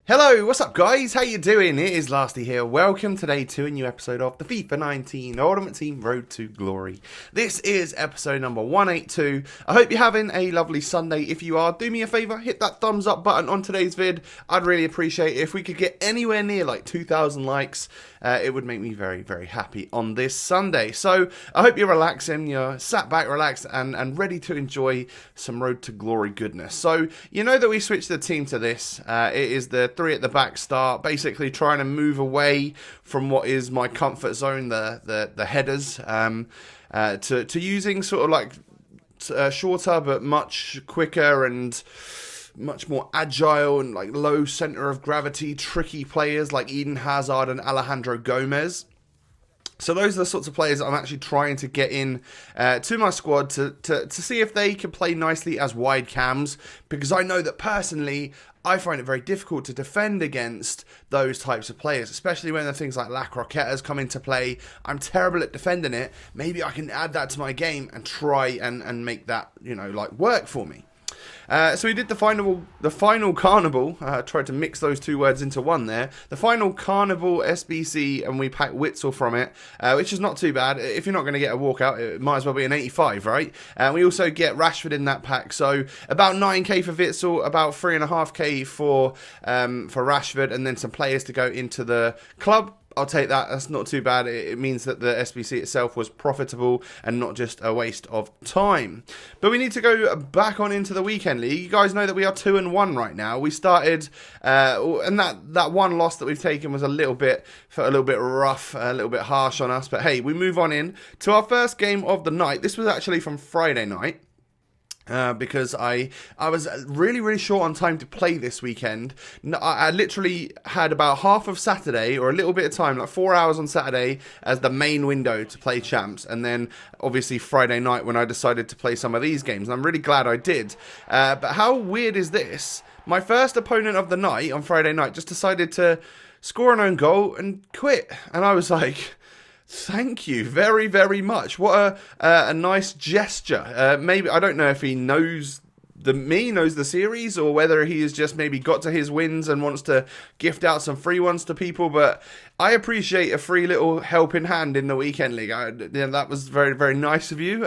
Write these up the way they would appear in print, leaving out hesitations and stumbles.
Hello, what's up guys? How you doing? It is Lasty here. Welcome today to a new episode of the FIFA 19 Ultimate Team Road to Glory. This is episode number 182. I hope you're having a lovely Sunday. If you are, do me a favour, hit that thumbs up button on today's vid. I'd really appreciate it if we could get anywhere near like 2,000 likes. It would make me very, very happy on this Sunday. So I hope you're relaxing, you're sat back, relaxed, and ready to enjoy some Road to Glory goodness. So you know that we switched the team to this. It is the three at the back start, basically trying to move away from what is my comfort zone, the headers, to using sort of like shorter but much quicker and much more agile and like low center of gravity, tricky players like Eden Hazard and Alejandro Gomez. So those are the sorts of players I'm actually trying to get in to my squad to see if they can play nicely as wide cams, because I know that personally I find it very difficult to defend against those types of players, especially when the things like La Croquetas come into play. I'm terrible at defending it. Maybe I can add that to my game and try and make that, you know, like work for me. So we did the final carnival. Tried to mix those two words into one there. The final carnival SBC, and we packed Witzel from it, which is not too bad. If you're not going to get a walkout, it might as well be an 85, right? And we also get Rashford in that pack. So about 9k for Witzel, about 3.5k for Rashford, and then some players to go into the club. I'll take that. That's not too bad. It means that the SBC itself was profitable and not just a waste of time. But we need to go back on into the weekend league. You guys know that we are 2-1 right now. We started, and that one loss that we've taken was a little bit rough, a little bit harsh on us. But hey, we move on in to our first game of the night. This was actually from Friday night. Because I was really, really short on time to play this weekend. I literally had about half of Saturday, or a little bit of time, like 4 hours on Saturday, as the main window to play champs. And then, obviously, Friday night when I decided to play some of these games. And I'm really glad I did. But how weird is this? My first opponent of the night, on Friday night, just decided to score an own goal and quit. And I was like, thank you very, very much. What a nice gesture. Maybe, I don't know if he knows the series, or whether he has just maybe got to his wins and wants to gift out some free ones to people, but I appreciate a free little helping hand in the weekend league. That was very, very nice of you.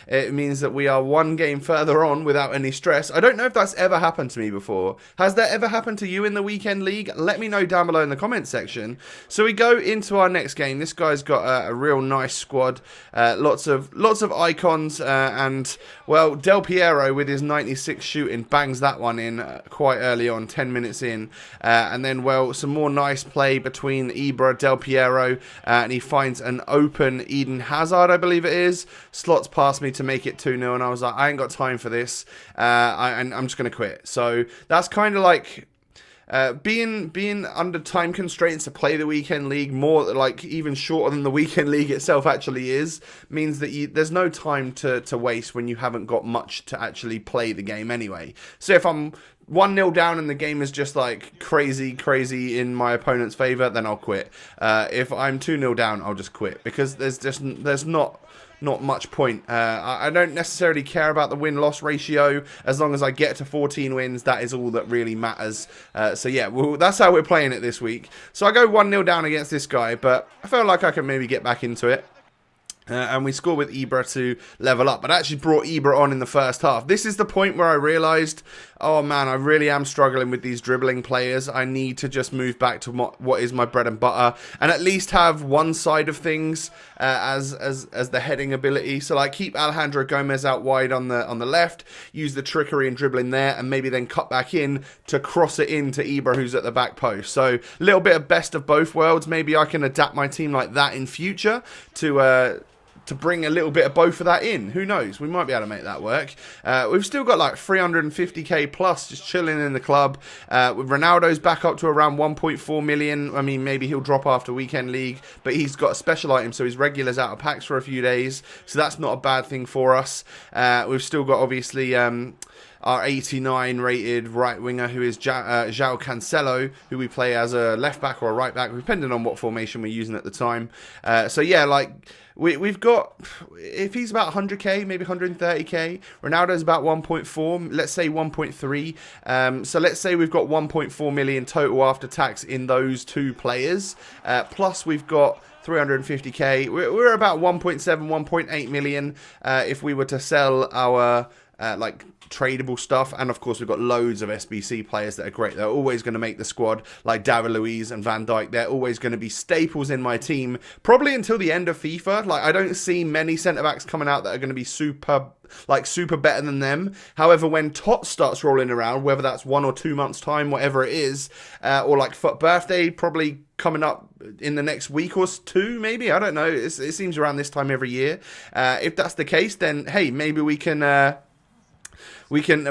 It means that we are one game further on without any stress. I don't know if that's ever happened to me before. Has that ever happened to you in the weekend league? Let me know down below in the comments section. So we go into our next game. This guy's got a real nice squad. Lots of icons, and well, Del Piero with his 96 shooting bangs that one in quite early on, 10 minutes in, and then, well, some more nice play between Ibra, Del Piero, and he finds an open Eden Hazard, I believe it is, slots past me to make it 2-0, and I was like, I ain't got time for this, and I'm just going to quit. So that's kind of like being under time constraints to play the weekend league, more like even shorter than the weekend league itself actually is, means that there's no time to waste when you haven't got much to actually play the game anyway. So if I'm 1-0 down and the game is just like crazy in my opponent's favour, then I'll quit. If I'm 2-0 down, I'll just quit, because there's not much point. I don't necessarily care about the win-loss ratio. As long as I get to 14 wins, that is all that really matters. So yeah, well, that's how we're playing it this week. So I go 1-0 down against this guy, but I felt like I could maybe get back into it. And we score with Ibra to level up. But I actually brought Ibra on in the first half. This is the point where I realised, oh man, I really am struggling with these dribbling players. I need to just move back to what is my bread and butter, and at least have one side of things as the heading ability. So like, keep Alejandro Gomez out wide on the left, use the trickery and dribbling there, and maybe then cut back in to cross it into Ibra, who's at the back post. So a little bit of best of both worlds. Maybe I can adapt my team like that in future to bring a little bit of both of that in. Who knows? We might be able to make that work. We've still got like 350k plus just chilling in the club. With Ronaldo's back up to around 1.4 million. I mean, maybe he'll drop after weekend league, but he's got a special item, so his regular's out of packs for a few days. So that's not a bad thing for us. We've still got, obviously, our 89 rated right winger, who is João Cancelo, who we play as a left back or a right back, depending on what formation we're using at the time. So yeah, like we've got, if he's about 100k, maybe 130k, Ronaldo's about 1.4, let's say 1.3. So let's say we've got 1.4 million total after tax in those two players. Plus we've got 350k. We're about 1.7, 1.8 million if we were to sell our like tradable stuff. And of course we've got loads of SBC players that are great. They're always going to make the squad, like David Luiz and Van Dijk. They're always going to be staples in my team, probably until the end of FIFA. Like, I don't see many centre-backs coming out that are going to be super better than them. However, when TOTS starts rolling around, whether that's 1 or 2 months time, whatever it is, or like FUT birthday probably coming up in the next week or two, maybe, I don't know, it seems around this time every year. If that's the case, then hey, maybe we can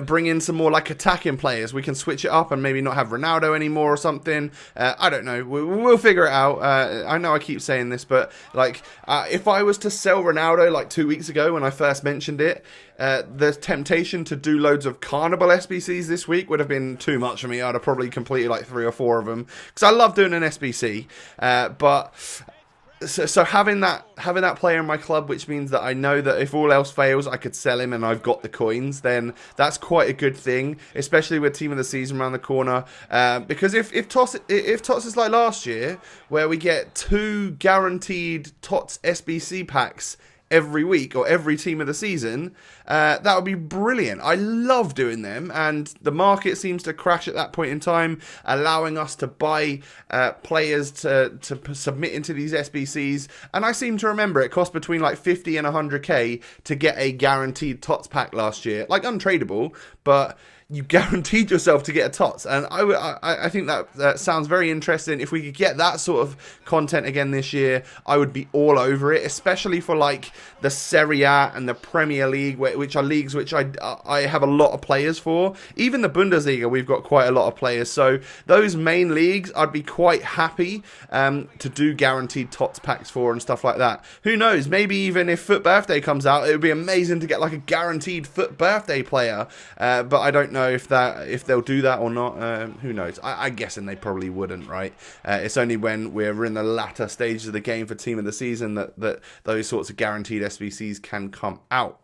bring in some more like attacking players. We can switch it up and maybe not have Ronaldo anymore or something. I don't know. We'll figure it out. I know I keep saying this, but like if I was to sell Ronaldo like 2 weeks ago when I first mentioned it, the temptation to do loads of Carnival SBCs this week would have been too much for me. I'd have probably completed like 3 or 4 of them because I love doing an SBC. But So having that player in my club, which means that I know that if all else fails, I could sell him and I've got the coins, then that's quite a good thing, especially with Team of the Season around the corner. Because if TOTS is like last year, where we get 2 guaranteed TOTS SBC packs every week or every Team of the Season, that would be brilliant. I love doing them, and the market seems to crash at that point in time, allowing us to buy players to submit into these SBCs. And I seem to remember it cost between like 50 and 100k to get a guaranteed TOTS pack last year, like untradeable, but you guaranteed yourself to get a TOTS, and I think that sounds very interesting. If we could get that sort of content again this year, I would be all over it, especially for like the Serie A and the Premier League, which are leagues which I have a lot of players for. Even the Bundesliga, we've got quite a lot of players. So those main leagues, I'd be quite happy to do guaranteed TOTS packs for and stuff like that. Who knows? Maybe even if FUT Birthday comes out, it would be amazing to get like a guaranteed FUT Birthday player. But I don't know if they'll do that or not. Who knows? I'm guessing they probably wouldn't, right? It's only when we're in the latter stages of the game for Team of the Season that those sorts of guaranteed SBCs can come out.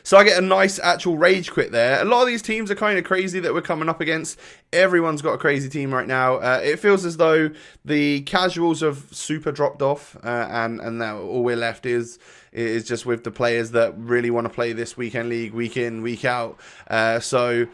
So I get a nice actual rage quit there. A lot of these teams are kind of crazy that we're coming up against. Everyone's got a crazy team right now. It feels as though the casuals have super dropped off, and now all we're left is just with the players that really want to play this weekend league, week in, week out. So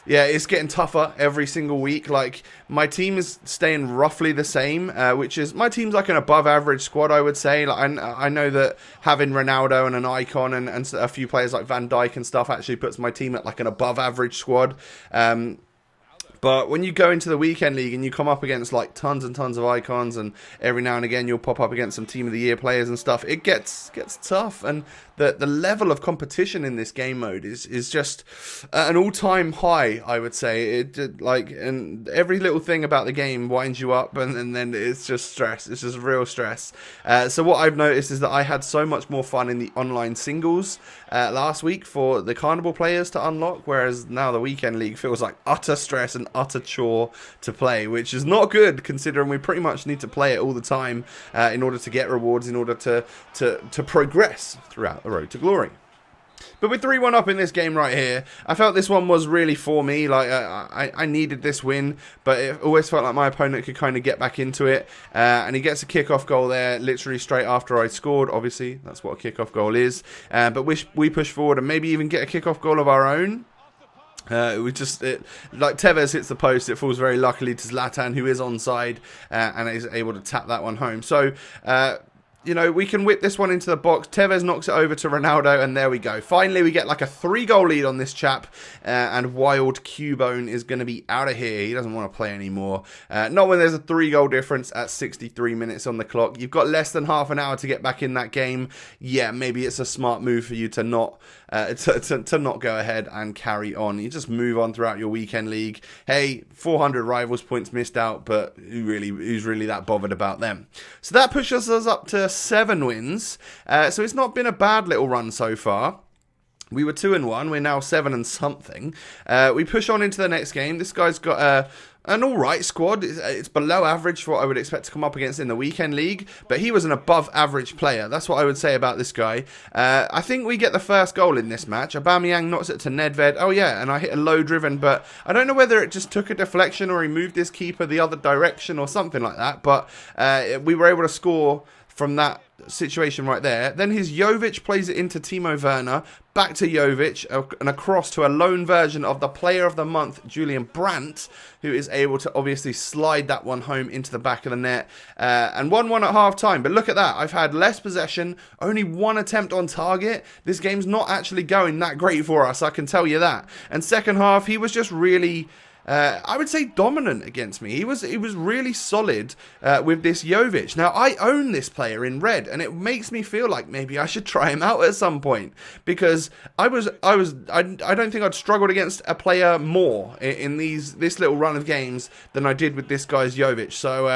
yeah, it's getting tougher every single week. Like, my team is staying roughly the same, which is, my team's like an above average squad, I would say. Like, I know that having Ronaldo and an icon and a few players like Van Dijk and stuff actually puts my team at like an above average squad. But when you go into the weekend league and you come up against like tons and tons of icons, and every now and again you'll pop up against some Team of the Year players and stuff, it gets tough. And the level of competition in this game mode is just an all-time high, I would say. And every little thing about the game winds you up, and then it's just stress. It's just real stress. So what I've noticed is that I had so much more fun in the online singles last week for the Carnival players to unlock, whereas now the weekend league feels like utter stress and utter chore to play, which is not good considering we pretty much need to play it all the time in order to get rewards, in order to progress throughout the road to glory. But with 3-1 up in this game right here, I felt this one was really for me. Like, I needed this win, but it always felt like my opponent could kind of get back into it. And he gets a kickoff goal there, literally straight after I scored. Obviously, that's what a kickoff goal is. But we push forward and maybe even get a kickoff goal of our own. Like Tevez hits the post, it falls very luckily to Zlatan, who is onside, and is able to tap that one home. So, we can whip this one into the box. Tevez knocks it over to Ronaldo, and there we go. Finally, we get like a 3-goal lead on this chap, and Wild Cubone is going to be out of here. He doesn't want to play anymore. Not when there's a 3-goal difference at 63 minutes on the clock. You've got less than half an hour to get back in that game. Yeah, maybe it's a smart move for you to not not go ahead and carry on. You just move on throughout your weekend league. Hey, 400 rivals points missed out, but who's really that bothered about them? So that pushes us up to 7 wins. So it's not been a bad little run so far. We were 2-1. We're now 7 and something. We push on into the next game. This guy's got an alright squad. It's below average for what I would expect to come up against in the weekend league, but he was an above average player. That's what I would say about this guy. I think we get the first goal in this match. Aubameyang knocks it to Nedved. Oh yeah, and I hit a low driven, but I don't know whether it just took a deflection or he moved his keeper the other direction or something like that, but we were able to score from that situation right there. Then his Jovic plays it into Timo Werner, back to Jovic, and across to a lone version of the player of the month, Julian Brandt, who is able to obviously slide that one home into the back of the net. And 1-1 at half time. But look at that. I've had less possession, only one attempt on target. This game's not actually going that great for us, I can tell you that. And second half, he was just really I would say dominant against me. He was really solid with this Jovic. Now, I own this player in red, and it makes me feel like maybe I should try him out at some point, because I don't think I'd struggled against a player more in this little run of games than I did with this guy's Jovic. So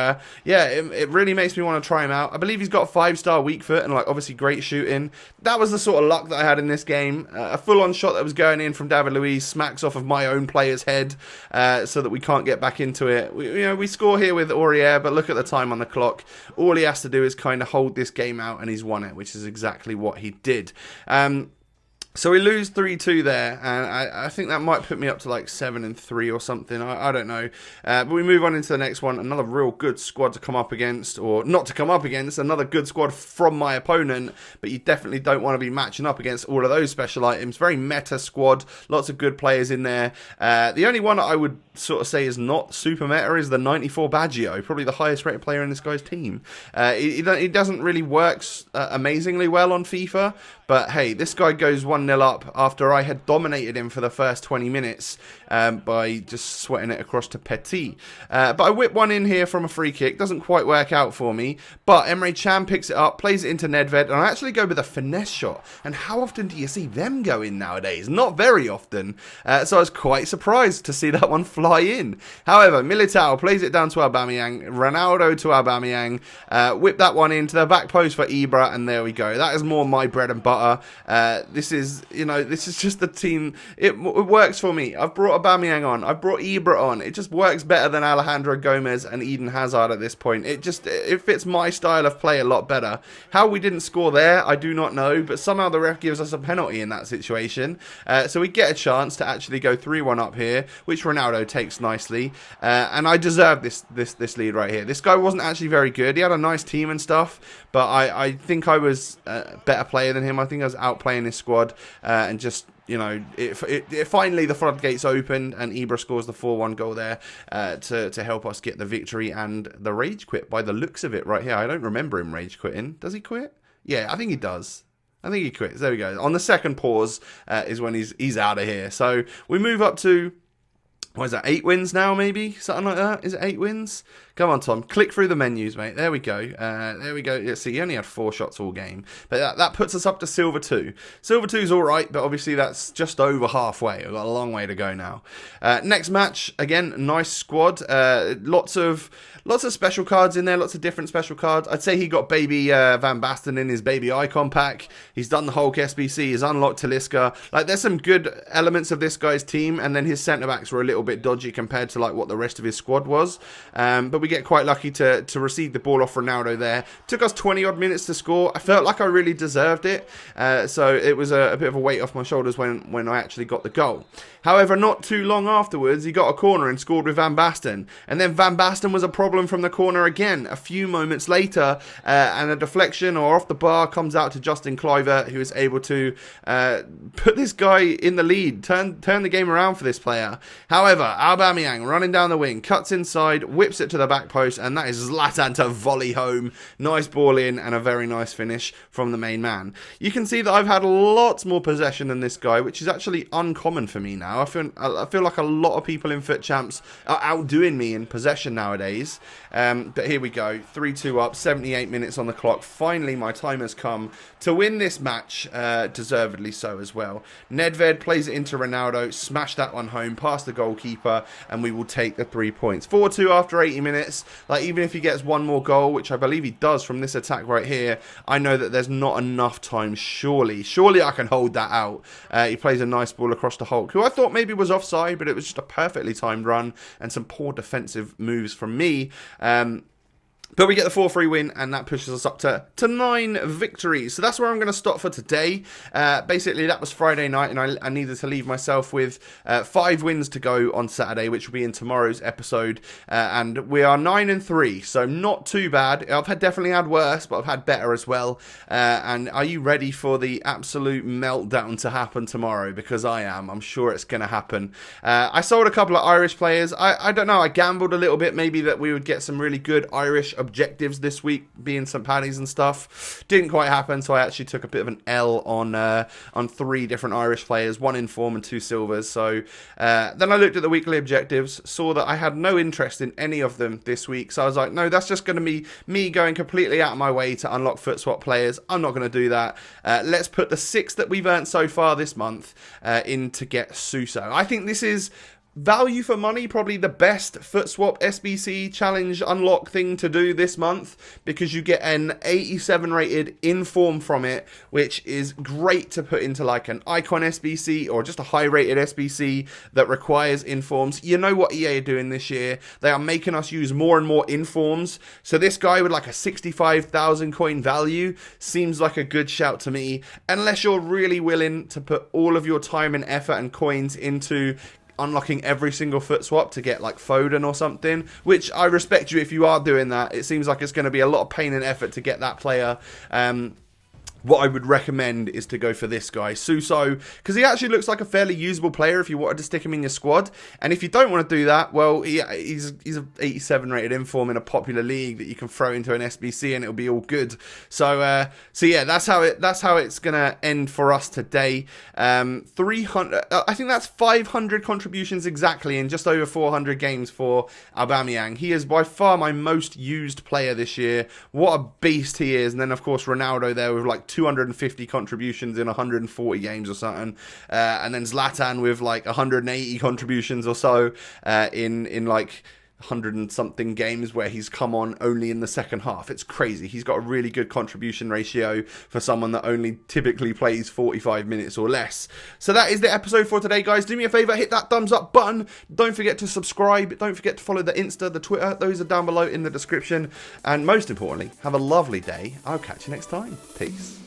yeah, it really makes me want to try him out. I believe he's got a 5-star weak foot and like obviously great shooting. That was the sort of luck that I had in this game. A full-on shot that was going in from David Luiz smacks off of my own player's head. So that we can't get back into it. We score here with Aurier, but look at the time on the clock. All he has to do is kind of hold this game out, and he's won it, which is exactly what he did. So we lose 3-2 there, and I think that might put me up to like 7-3 or something. I don't know. But we move on into the next one. Another real good squad to come up against, or not to come up against. Another good squad from my opponent, but you definitely don't want to be matching up against all of those special items. Very meta squad. Lots of good players in there. The only one that I would sort of say is not super meta is the 94 Baggio, probably the highest rated player in this guy's team. He doesn't really work amazingly well on FIFA, but hey, this guy goes 1-0 up after I had dominated him for the first 20 minutes by just sweating it across to Petit. But I whip one in here from a free kick. Doesn't quite work out for me, but Emre Can picks it up, plays it into Nedved, and I actually go with a finesse shot. And how often do you see them go in nowadays? Not very often. So I was quite surprised to see that one fly in. However, Militao plays it down to Aubameyang, Ronaldo to Aubameyang, whip that one into the back post for Ibra, and there we go. That is more my bread and butter. This is just the team. It works for me. I've brought Aubameyang on. I've brought Ibra on. It just works better than Alejandro Gomez and Eden Hazard at this point. It fits my style of play a lot better. How we didn't score there, I do not know, but somehow the ref gives us a penalty in that situation. So we get a chance to actually go 3-1 up here, which Ronaldo takes nicely. And I deserve this lead right here. This guy wasn't actually very good. He had a nice team and stuff, but I think I was a better player than him. I think I was outplaying his squad, and just, it finally the floodgates opened, and Ibra scores the 4-1 goal there to help us get the victory and the rage quit by the looks of it right here. I don't remember him rage quitting. Does he quit? Yeah, I think he does. I think he quits. There we go. On the second pause is when he's out of here. So we move up to, what is that, 8 wins now, maybe? Something like that? Is it 8 wins? Come on, Tom. Click through the menus, mate. There we go. There we go. See, he only had 4 shots all game. But that puts us up to Silver 2. Silver 2's all right, but obviously that's just over halfway. We've got a long way to go now. Next match, again, nice squad. Lots of special cards in there. Lots of different special cards. I'd say he got baby Van Basten in his baby icon pack. He's done the Hulk SBC. He's unlocked Talisca. Like, there's some good elements of this guy's team, and then his centre-backs were a little bit dodgy compared to like what the rest of his squad was. But we get quite lucky to receive the ball off Ronaldo there. Took us 20 odd minutes to score. I felt like I really deserved it. So it was a bit of a weight off my shoulders when I actually got the goal. However, not too long afterwards, he got a corner and scored with Van Basten. And then Van Basten was a problem from the corner again a few moments later. And a deflection or off the bar comes out to Justin Kluivert, who is able to put this guy in the lead, turn the game around for this player. However, Aubameyang running down the wing, cuts inside, whips it to the back post, and that is Zlatan to volley home. Nice ball in and a very nice finish from the main man. You can see that I've had lots more possession than this guy, which is actually uncommon for me now. I feel like a lot of people in Foot Champs are outdoing me in possession nowadays. But here we go, 3-2 up, 78 minutes on the clock. Finally, my time has come to win this match, deservedly so as well. Nedved plays it into Ronaldo, smash that one home past the goalkeeper. keeper, and we will take the 3 points. 4-2 after 80 minutes. Like, even if he gets one more goal, which I believe he does from this attack right here, I know that there's not enough time, surely I can hold that out. He plays a nice ball across to Hulk, who I thought maybe was offside, but it was just a perfectly timed run and some poor defensive moves from me. But we get the 4-3 win, and that pushes us up to 9 victories. So that's where I'm going to stop for today. Basically, that was Friday night, and I needed to leave myself with 5 wins to go on Saturday, which will be in tomorrow's episode. And we are 9-3, so not too bad. I've definitely had worse, but I've had better as well. And are you ready for the absolute meltdown to happen tomorrow? Because I am. I'm sure it's going to happen. I sold a couple of Irish players. I don't know. I gambled a little bit, maybe that we would get some really good Irish objectives this week, being St. Paddy's and stuff. Didn't quite happen, so I actually took a bit of an L on 3 different Irish players, 1 inform and 2 silvers. So then I looked at the weekly objectives, saw that I had no interest in any of them this week, so I was like, no, that's just going to be me going completely out of my way to unlock foot swap players. I'm not going to do that. Let's put the 6 that we've earned so far this month in to get Suso. I think this is value for money, probably the best foot swap SBC challenge unlock thing to do this month, because you get an 87 rated inform from it, which is great to put into like an icon SBC or just a high rated SBC that requires informs. You know what EA are doing this year? They are making us use more and more informs. So this guy with like a 65,000 coin value seems like a good shout to me, unless you're really willing to put all of your time and effort and coins into unlocking every single foot swap to get like Foden or something, which I respect you if you are doing that. It seems like it's going to be a lot of pain and effort to get that player. What I would recommend is to go for this guy, Suso, because he actually looks like a fairly usable player if you wanted to stick him in your squad. And if you don't want to do that, well, he's an 87 rated inform in a popular league that you can throw into an SBC and it'll be all good. So yeah, that's how it's gonna end for us today. 300, I think that's 500 contributions exactly in just over 400 games for Aubameyang. He is by far my most used player this year. What a beast he is. And then of course Ronaldo there with like 250 contributions in 140 games or something, and then Zlatan with like 180 contributions or so in like 100 and something games where he's come on only in the second half. It's crazy. He's got a really good contribution ratio for someone that only typically plays 45 minutes or less. So that is the episode for today, guys. Do me a favor, hit that thumbs up button. Don't forget to subscribe. Don't forget to follow the Insta, the Twitter. Those are down below in the description. And most importantly, have a lovely day. I'll catch you next time. Peace.